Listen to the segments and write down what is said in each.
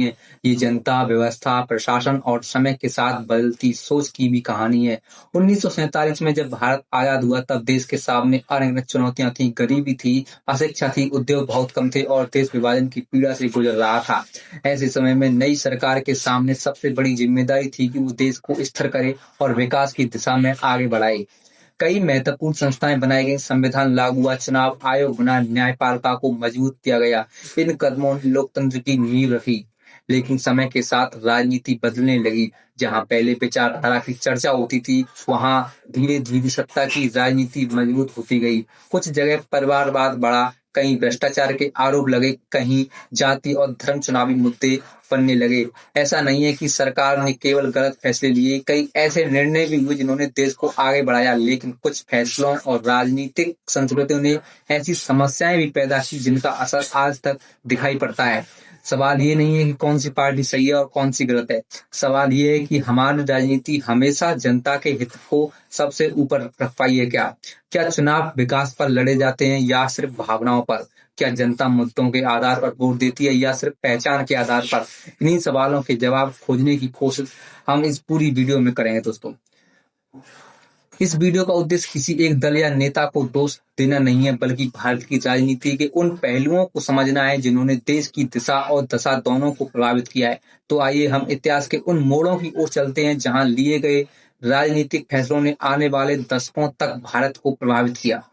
ये जनता, व्यवस्था, प्रशासन और समय के साथ बदलती सोच की भी कहानी है। 1947 में जब भारत आजाद हुआ तब देश के सामने अनगिनत चुनौतियां थी। गरीबी थी, अशिक्षा थी, उद्योग बहुत कम थे और देश विभाजन की पीड़ा से गुजर रहा था। ऐसे समय में नई सरकार के सामने सबसे बड़ी जिम्मेदारी थी कि वो देश को स्थिर करे और विकास की दिशा में आगे बढ़ाए। कई महत्वपूर्ण संस्थाएं बनाई गई, संविधान लागू हुआ, चुनाव आयोग बना, न्यायपालिका को मजबूत किया गया। इन कदमों ने लोकतंत्र की नींव रखी। लेकिन समय के साथ राजनीति बदलने लगी। जहां पहले विचारधारा की चर्चा होती थी, वहां धीरे धीरे सत्ता की राजनीति मजबूत होती गई। कुछ जगह परिवारवाद बढ़ा, कहीं भ्रष्टाचार के आरोप लगे, कहीं जाति और धर्म चुनावी मुद्दे बनने लगे। ऐसा नहीं है कि सरकार ने केवल गलत फैसले लिए, कई ऐसे निर्णय भी हुए जिन्होंने देश को आगे बढ़ाया। लेकिन कुछ फैसलों और राजनीतिक संस्कृतियों ने ऐसी समस्याएं भी पैदा की जिनका असर आज तक दिखाई पड़ता है। सवाल ये नहीं है कि कौन सी पार्टी सही है और कौन सी गलत है। सवाल ये है कि हमारी राजनीति हमेशा जनता के हित को सबसे ऊपर रख पाई है क्या? क्या चुनाव विकास पर लड़े जाते हैं या सिर्फ भावनाओं पर? क्या जनता मुद्दों के आधार पर वोट देती है या सिर्फ पहचान के आधार पर? इन्हीं सवालों के जवाब खोजने की कोशिश हम इस पूरी वीडियो में करेंगे दोस्तों। इस वीडियो का उद्देश्य किसी एक दल या नेता को दोष देना नहीं है, बल्कि भारत की राजनीति के उन पहलुओं को समझना है जिन्होंने देश की दिशा और दशा दोनों को प्रभावित किया है। तो आइए हम इतिहास के उन मोड़ों की ओर चलते हैं जहां लिए गए राजनीतिक फैसलों ने आने वाले दशकों तक भारत को प्रभावित किया।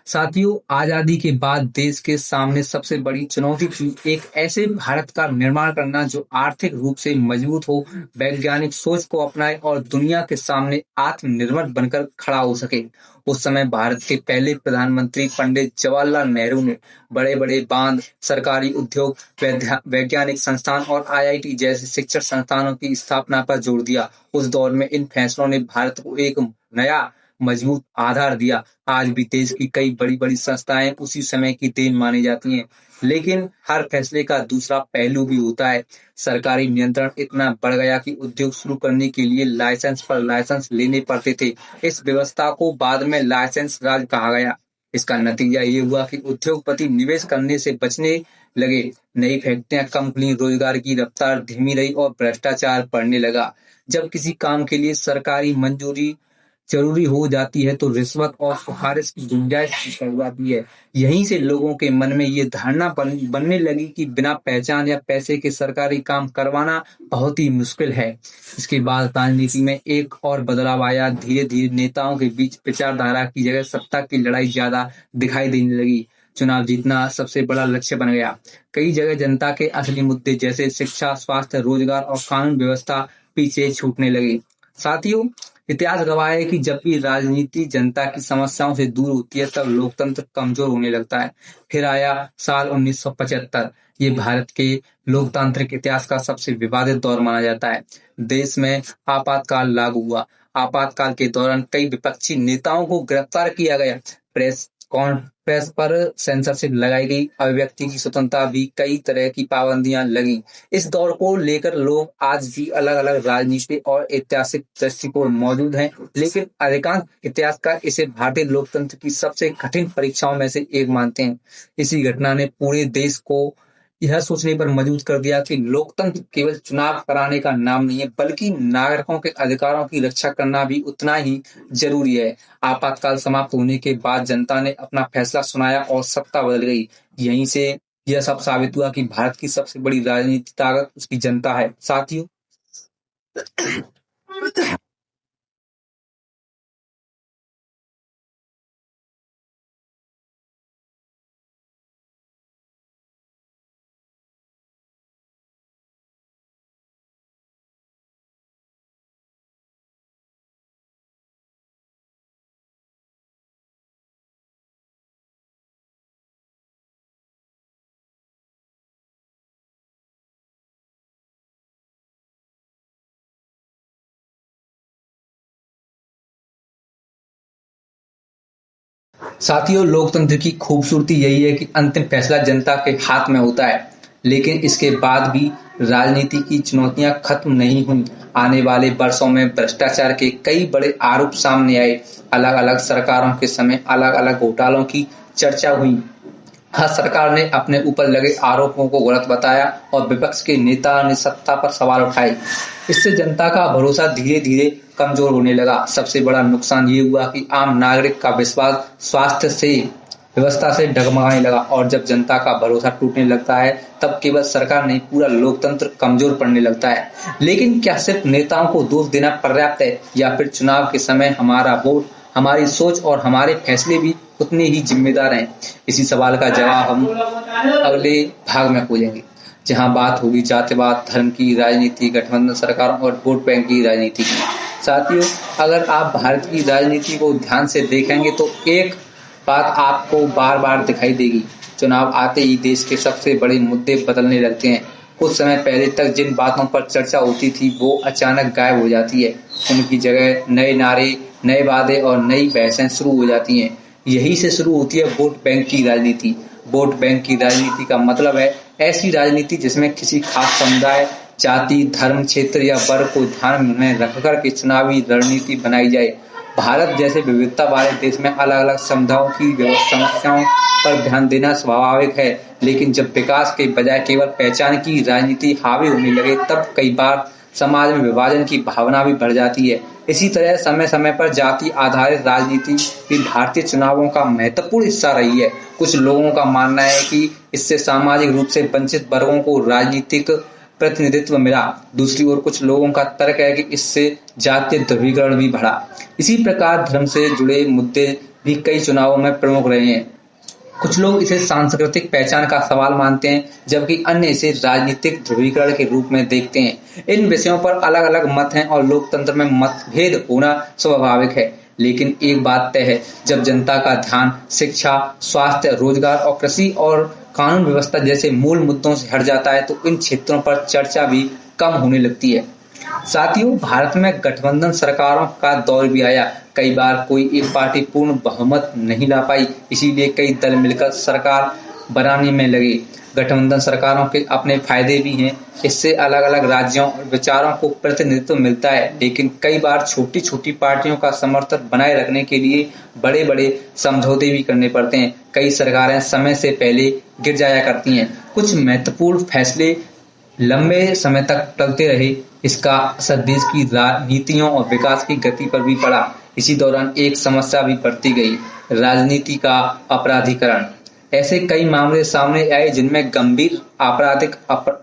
साथियों, आजादी के बाद देश के सामने सबसे बड़ी चुनौती थी एक ऐसे भारत का निर्माण करना जो आर्थिक रूप से मजबूत हो, वैज्ञानिक सोच को अपनाए और दुनिया के सामने आत्मनिर्भर बनकर खड़ा हो सके। उस समय भारत के पहले प्रधानमंत्री पंडित जवाहरलाल नेहरू ने बड़े बड़े बांध, सरकारी उद्योग, वैज्ञानिक संस्थान और आईआईटी जैसे शिक्षण संस्थानों की स्थापना पर जोर दिया। उस दौर में इन फैसलों ने भारत को एक नया मजबूत आधार दिया। आज भी देश की कई बड़ी बड़ी संस्थाएं उसी समय की देन मानी जाती हैं। लेकिन हर फैसले का दूसरा पहलू भी होता है। सरकारी नियंत्रण इतना बढ़ गया कि उद्योग शुरू करने के लिए लाइसेंस पर लाइसेंस लेने पड़ते थे। इस व्यवस्था को बाद में लाइसेंस राज कहा गया। इसका नतीजा ये हुआ कि उद्योगपति निवेश करने से बचने लगे। नई फैक्ट्रियां, कंपनी, रोजगार की रफ्तार धीमी रही और भ्रष्टाचार बढ़ने लगा। जब किसी काम के लिए सरकारी मंजूरी जरूरी हो जाती है तो रिश्वत और सिफारिश की गुंजाइश बढ़ जाती है। यहीं से लोगों के मन में ये धारणा बनने लगी कि बिना पहचान या पैसे के सरकारी काम करवाना बहुत ही मुश्किल है। इसके बाद राजनीति में एक और बदलाव आया। धीरे धीरे नेताओं के बीच विचारधारा की जगह सत्ता की लड़ाई ज्यादा दिखाई देने लगी। चुनाव जीतना सबसे बड़ा लक्ष्य बन गया। कई जगह जनता के असली मुद्दे जैसे शिक्षा, स्वास्थ्य, रोजगार और कानून व्यवस्था पीछे छूटने लगे। साथियों, इतिहास गवाह है कि जब भी राजनीति जनता की समस्याओं से दूर होती है तब लोकतंत्र कमजोर होने लगता है। फिर आया साल 1975। ये भारत के लोकतांत्रिक इतिहास का सबसे विवादित दौर माना जाता है। देश में आपातकाल लागू हुआ। आपातकाल के दौरान कई विपक्षी नेताओं को गिरफ्तार किया गया। प्रेस पर सेंसरशिप लगाई गई। अभिव्यक्ति की स्वतंत्रता भी, कई तरह की पाबंदियां लगी। इस दौर को लेकर लोग आज भी अलग अलग राजनीतिक और ऐतिहासिक दृष्टिकोण मौजूद हैं, लेकिन अधिकांश इतिहासकार इसे भारतीय लोकतंत्र की सबसे कठिन परीक्षाओं में से एक मानते हैं। इसी घटना ने पूरे देश को यह सोचने पर मजबूर कर दिया कि लोकतंत्र केवल चुनाव कराने का नाम नहीं है, बल्कि नागरिकों के अधिकारों की रक्षा करना भी उतना ही जरूरी है। आपातकाल समाप्त होने के बाद जनता ने अपना फैसला सुनाया और सत्ता बदल गई। यहीं से यह सब साबित हुआ कि भारत की सबसे बड़ी राजनीतिक ताकत उसकी जनता है। साथियों, लोकतंत्र की खूबसूरती यही है कि अंतिम फैसला जनता के हाथ में होता है। लेकिन इसके बाद भी राजनीति की चुनौतियां खत्म नहीं हुई। आने वाले वर्षों में भ्रष्टाचार के कई बड़े आरोप सामने आए। अलग अलग सरकारों के समय अलग अलग घोटालों की चर्चा हुई। हाँ, सरकार ने अपने ऊपर लगे आरोपों को गलत बताया और विपक्ष के नेता ने सत्ता पर सवाल उठाए। इससे जनता का भरोसा धीरे धीरे कमजोर होने लगा। सबसे बड़ा नुकसान ये हुआ कि आम नागरिक का विश्वास स्वास्थ्य से व्यवस्था से डगमगाने लगा और जब जनता का भरोसा टूटने लगता है तब केवल सरकार नहीं, पूरा लोकतंत्र कमजोर पड़ने लगता है। लेकिन क्या सिर्फ नेताओं को दोष देना पर्याप्त है या फिर चुनाव के समय हमारा वोट, हमारी सोच और हमारे फैसले भी उतने ही जिम्मेदार हैं? इसी सवाल का जवाब हम अगले भाग में खोजेंगे, जहां बात होगी जातिवाद, धर्म की राजनीति, गठबंधन सरकारों और वोट बैंक की राजनीति की। साथियों, अगर आप भारत की राजनीति को ध्यान से देखेंगे तो एक बात आपको बार बार दिखाई देगी। चुनाव आते ही देश के सबसे बड़े मुद्दे बदलने लगते हैं। कुछ समय पहले तक जिन बातों पर चर्चा होती थी वो अचानक गायब हो जाती है। उनकी जगह नए नारे, नए वादे और नई बहसें शुरू हो जाती हैं। यही से शुरू होती है वोट बैंक की राजनीति। वोट बैंक की राजनीति का मतलब है ऐसी राजनीति जिसमें किसी खास समुदाय, जाति, धर्म, क्षेत्र या वर्ग को ध्यान में रखकर के चुनावी रणनीति बनाई जाए। भारत जैसे विविधता वाले देश में अलग अलग समुदायों की समस्याओं पर ध्यान देना स्वाभाविक है, लेकिन जब विकास के बजाय केवल पहचान की राजनीति हावी होने लगे तब कई बार समाज में विभाजन की भावना भी बढ़ जाती है। इसी तरह समय समय पर जाति आधारित राजनीति भी भारतीय चुनावों का महत्वपूर्ण हिस्सा रही है। कुछ लोगों का मानना है कि इससे सामाजिक रूप से वंचित वर्गों को राजनीतिक प्रतिनिधित्व मिला। दूसरी ओर कुछ लोगों का तर्क है कि इससे जातीय ध्रुवीकरण भी बढ़ा। इसी प्रकार धर्म से जुड़े मुद्दे भी कई चुनावों में प्रमुख रहे हैं। कुछ लोग इसे सांस्कृतिक पहचान का सवाल मानते हैं, जबकि अन्य इसे राजनीतिक ध्रुवीकरण के रूप में देखते हैं। इन विषयों पर अलग अलग मत हैं और लोकतंत्र में मतभेद होना स्वाभाविक है। लेकिन एक बात तय है, जब जनता का ध्यान शिक्षा, स्वास्थ्य, रोजगार और कृषि और कानून व्यवस्था जैसे मूल मुद्दों से हट जाता है तो इन क्षेत्रों पर चर्चा भी कम होने लगती है। साथियों, भारत में गठबंधन सरकारों का दौर भी आया। कई बार कोई एक पार्टी पूर्ण बहुमत नहीं ला पाई, इसीलिए कई दल मिलकर सरकार बनाने में लगे। गठबंधन सरकारों के अपने फायदे भी हैं। इससे अलग अलग राज्यों और विचारों को प्रतिनिधित्व मिलता है, लेकिन कई बार छोटी छोटी पार्टियों का समर्थन बनाए रखने के लिए बड़े बड़े समझौते भी करने पड़ते हैं। कई सरकारें समय से पहले गिर जाया करती हैं। कुछ महत्वपूर्ण फैसले लंबे समय तक टलते रहे। इसका असर देश की नीतियों और विकास की गति पर भी पड़ा। इसी दौरान एक समस्या भी बढ़ती गई, राजनीति का अपराधीकरण। ऐसे कई मामले सामने आए जिनमें गंभीर आपराधिक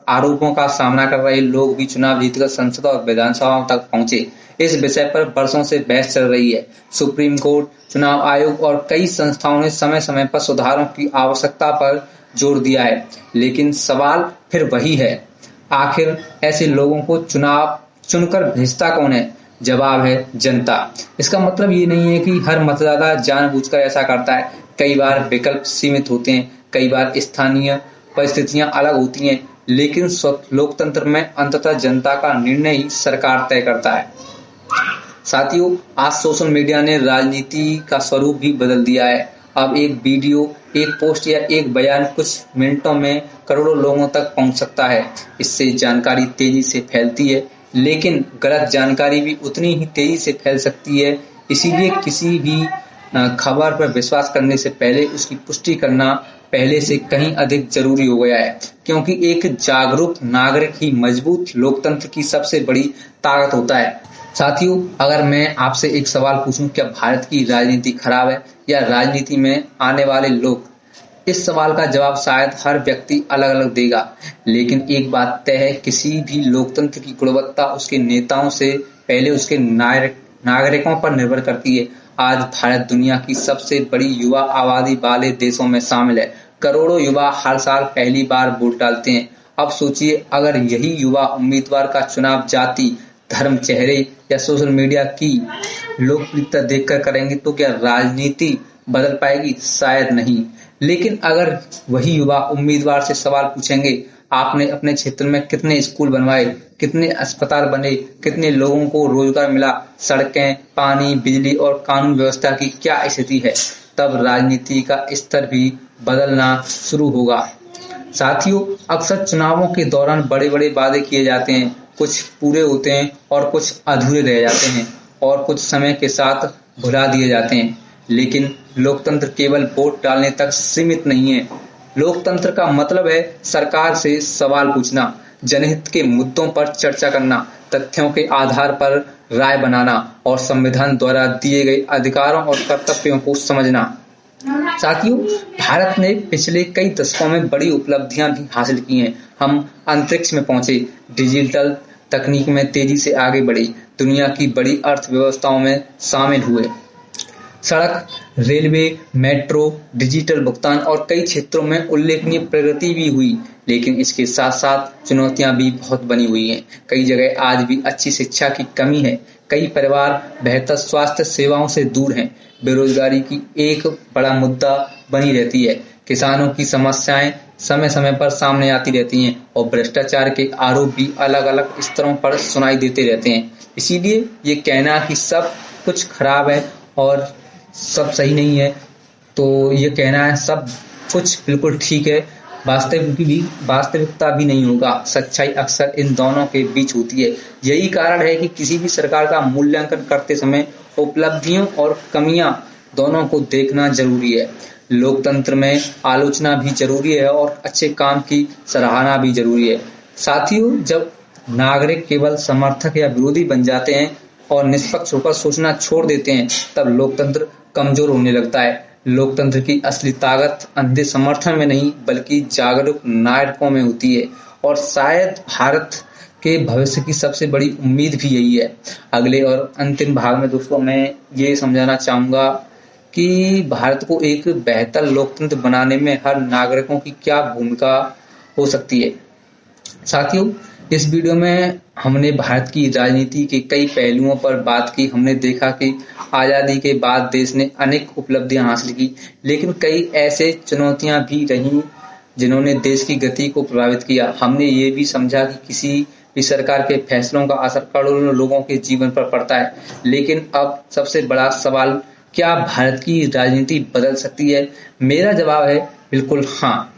आरोपों का सामना कर रहे लोग भी चुनाव जीतकर संसद और विधानसभाओं तक पहुंचे। इस विषय पर वर्षों से बहस चल रही है। सुप्रीम कोर्ट, चुनाव आयोग और कई संस्थाओं ने समय समय पर सुधारों की आवश्यकता पर जोर दिया है, लेकिन सवाल फिर वही है, आखिर ऐसे लोगों को चुनाव चुनकर भेजता कौन है? जवाब है जनता। इसका मतलब ये नहीं है कि हर मतदाता जानबूझकर ऐसा करता है। कई बार विकल्प सीमित होते हैं, कई बार स्थानीय परिस्थितियां अलग होती हैं, लेकिन लोकतंत्र में अंततः जनता का निर्णय ही सरकार तय करता है। साथियों, आज सोशल मीडिया ने राजनीति का स्वरूप भी बदल दिया है। अब एक वीडियो, एक पोस्ट या एक बयान कुछ मिनटों में करोड़ों लोगों तक पहुंच सकता है। इससे जानकारी तेजी से फैलती है, लेकिन गलत जानकारी भी उतनी ही तेजी से फैल सकती है। इसीलिए किसी भी खबर पर विश्वास करने से पहले उसकी पुष्टि करना पहले से कहीं अधिक जरूरी हो गया है, क्योंकि एक जागरूक नागरिक ही मजबूत लोकतंत्र की सबसे बड़ी ताकत होता है। साथियों, अगर मैं आपसे एक सवाल पूछूं, क्या भारत की राजनीति खराब है या राजनीति में आने वाले लोग? इस सवाल का जवाब शायद हर व्यक्ति अलग अलग देगा, लेकिन एक बात तय है, किसी भी लोकतंत्र की गुणवत्ता उसके नेताओं से पहले उसके नागरिकों पर निर्भर करती है। आज भारत दुनिया की सबसे बड़ी युवा आबादी वाले देशों में शामिल है। करोड़ों युवा हर साल पहली बार वोट डालते हैं। अब सोचिए, अगर यही युवा उम्मीदवार का चुनाव जाति, धर्म, चेहरे या सोशल मीडिया की लोकप्रियता देखकर करेंगे तो क्या राजनीति बदल पाएगी? शायद नहीं। लेकिन अगर वही युवा उम्मीदवार से सवाल पूछेंगे, आपने अपने क्षेत्र में कितने स्कूल बनवाए, कितने अस्पताल बने, कितने लोगों को रोजगार मिला, सड़कें, पानी, बिजली और कानून व्यवस्था की क्या स्थिति है, तब राजनीति का स्तर भी बदलना शुरू होगा। साथियों, अक्सर चुनावों के दौरान बड़े बड़े वादे किए जाते हैं, कुछ पूरे होते हैं और कुछ अधूरे रह जाते हैं और कुछ समय के साथ भुला दिए जाते हैं। लेकिन लोकतंत्र केवल वोट डालने तक सीमित नहीं है। लोकतंत्र का मतलब है सरकार से सवाल पूछना, जनहित के मुद्दों पर चर्चा करना, तथ्यों के आधार पर राय बनाना और संविधान द्वारा दिए गए अधिकारों और कर्तव्यों को समझना। साथियों, भारत ने पिछले कई दशकों में बड़ी उपलब्धियां भी हासिल की हैं। हम अंतरिक्ष में पहुंचे, डिजिटल तकनीक में तेजी से आगे बढ़े, दुनिया की बड़ी अर्थव्यवस्थाओं में शामिल हुए। सड़क, रेलवे, मेट्रो, डिजिटल भुगतान और कई क्षेत्रों में उल्लेखनीय प्रगति भी हुई, लेकिन इसके साथ साथ चुनौतियां भी बहुत बनी हुई हैं। कई जगह आज भी अच्छी शिक्षा की कमी है, कई परिवार बेहतर स्वास्थ्य सेवाओं से दूर हैं, बेरोजगारी की एक बड़ा मुद्दा बनी रहती है, किसानों की समस्याएं समय समय पर सामने आती रहती हैं और भ्रष्टाचार के आरोप भी अलग अलग स्तरों पर सुनाई देते रहते हैं। इसीलिए ये कहना कि सब कुछ खराब है और सब सही नहीं है, तो ये कहना है सब कुछ बिल्कुल ठीक है, वास्तविकता भी नहीं होगा। सच्चाई अक्सर इन दोनों के बीच होती है। यही कारण है कि किसी भी सरकार का मूल्यांकन करते समय उपलब्धियों और कमियां दोनों को देखना जरूरी है। लोकतंत्र में आलोचना भी जरूरी है और अच्छे काम की सराहना भी जरूरी है। साथियों, जब नागरिक केवल समर्थक या विरोधी बन जाते हैं और निष्पक्ष होकर सोचना छोड़ देते हैं, तब लोकतंत्र कमजोर होने लगता है। लोकतंत्र की असली ताकत अंधे समर्थन में नहीं, बल्कि जागरूक नागरिकों में होती है और शायद भारत के भविष्य की सबसे बड़ी उम्मीद भी यही है। अगले और अंतिम भाग में दोस्तों मैं ये समझाना चाहूंगा कि भारत को एक बेहतर लोकतंत्र बनाने में हर नागरिकों की क्या भूमिका हो सकती है। साथियों, इस वीडियो में हमने भारत की राजनीति के कई पहलुओं पर बात की। हमने देखा कि आजादी के बाद देश ने अनेक उपलब्धियां हासिल की, लेकिन कई ऐसे चुनौतियां भी रहीं जिन्होंने देश की गति को प्रभावित किया। हमने ये भी समझा कि किसी भी सरकार के फैसलों का असर करोड़ों लोगों के जीवन पर पड़ता है। लेकिन अब सबसे बड़ा सवाल, क्या भारत की राजनीति बदल सकती है? मेरा जवाब है बिल्कुल हाँ,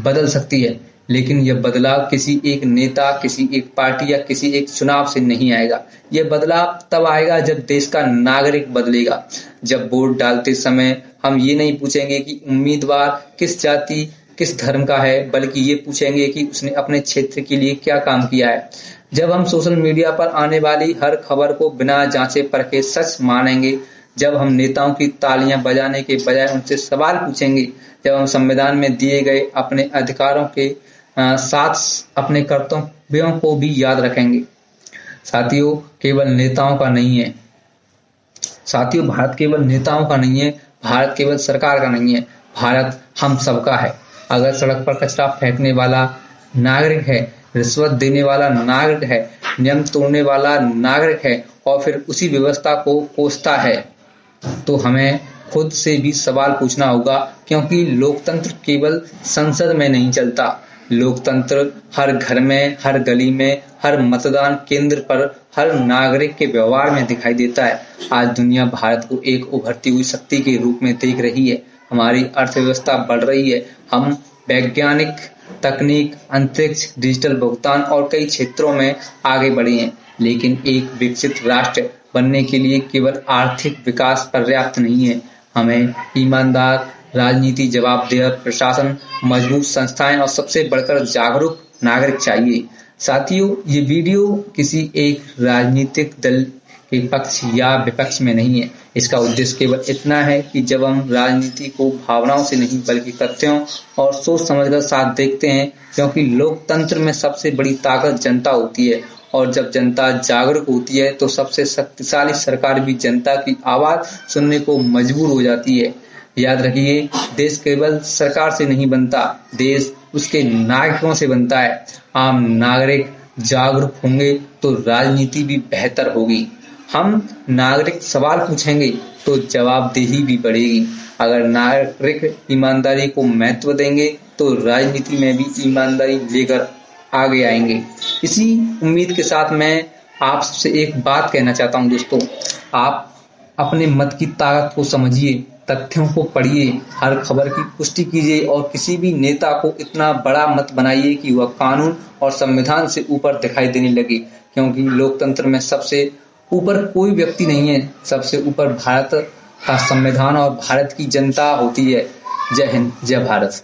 बदल सकती है, लेकिन यह बदलाव किसी एक नेता, किसी एक पार्टी या किसी एक चुनाव से नहीं आएगा। यह बदलाव तब आएगा जब देश का नागरिक बदलेगा। जब वोट डालते समय हम ये नहीं पूछेंगे कि उम्मीदवार किस जाति, किस धर्म का है, बल्कि ये पूछेंगे कि उसने अपने क्षेत्र के लिए क्या काम किया है। जब हम सोशल मीडिया पर आने वाली हर खबर को बिना जांचे परखे सच मानेंगे, जब हम नेताओं की तालियां बजाने के बजाय उनसे सवाल पूछेंगे, जब हम संविधान में दिए गए अपने अधिकारों के साथ अपने कर्तव्यों को भी याद रखेंगे। साथियों, केवल नेताओं का नहीं है। साथियों, भारत केवल नेताओं का नहीं है, भारत केवल सरकार का नहीं है, भारत हम सबका है। अगर सड़क पर कचरा फेंकने वाला नागरिक है, रिश्वत देने वाला नागरिक है, नियम तोड़ने वाला नागरिक है और फिर उसी व्यवस्था को कोसता है, तो हमें खुद से भी सवाल पूछना होगा, क्योंकि लोकतंत्र केवल संसद में नहीं चलता। लोकतंत्र हर घर में, हर गली में, हर मतदान केंद्र पर, हर नागरिक के व्यवहार में दिखाई देता है। आज दुनिया भारत को एक उभरती हुई शक्ति के रूप में देख रही है। हमारी अर्थव्यवस्था बढ़ रही है, हम वैज्ञानिक, तकनीक, अंतरिक्ष, डिजिटल भुगतान और कई क्षेत्रों में आगे बढ़े हैं। लेकिन एक विकसित राष्ट्र बनने के लिए केवल आर्थिक विकास पर्याप्त नहीं है। हमें ईमानदार राजनीति, जवाबदेह प्रशासन, मजबूत संस्थाएं और सबसे बढ़कर जागरूक नागरिक चाहिए। साथियों, ये वीडियो किसी एक राजनीतिक दल के पक्ष या विपक्ष में नहीं है। इसका उद्देश्य केवल इतना है कि जब हम राजनीति को भावनाओं से नहीं, बल्कि तथ्यों और सोच समझकर साथ देखते हैं, क्योंकि लोकतंत्र में सबसे बड़ी ताकत जनता होती है और जब जनता जागरूक होती है तो सबसे शक्तिशाली सरकार भी जनता की आवाज सुनने को मजबूर हो जाती है। याद रखिए, देश केवल सरकार से नहीं बनता, देश उसके नागरिकों से बनता है। आम नागरिक जागरूक होंगे तो राजनीति भी बेहतर होगी। हम नागरिक सवाल पूछेंगे तो जवाबदेही भी बढ़ेगी। अगर नागरिक ईमानदारी को महत्व देंगे तो राजनीति में भी ईमानदारी लेकर आगे आएंगे। इसी उम्मीद के साथ मैं आपसे एक बात कहना चाहता हूं दोस्तों, आप अपने मत की ताकत को समझिए, तथ्यों को पढ़िए, हर खबर की पुष्टि कीजिए और किसी भी नेता को इतना बड़ा मत बनाइए कि वह कानून और संविधान से ऊपर दिखाई देने लगे, क्योंकि लोकतंत्र में सबसे ऊपर कोई व्यक्ति नहीं है, सबसे ऊपर भारत का संविधान और भारत की जनता होती है। जय हिंद, जय भारत।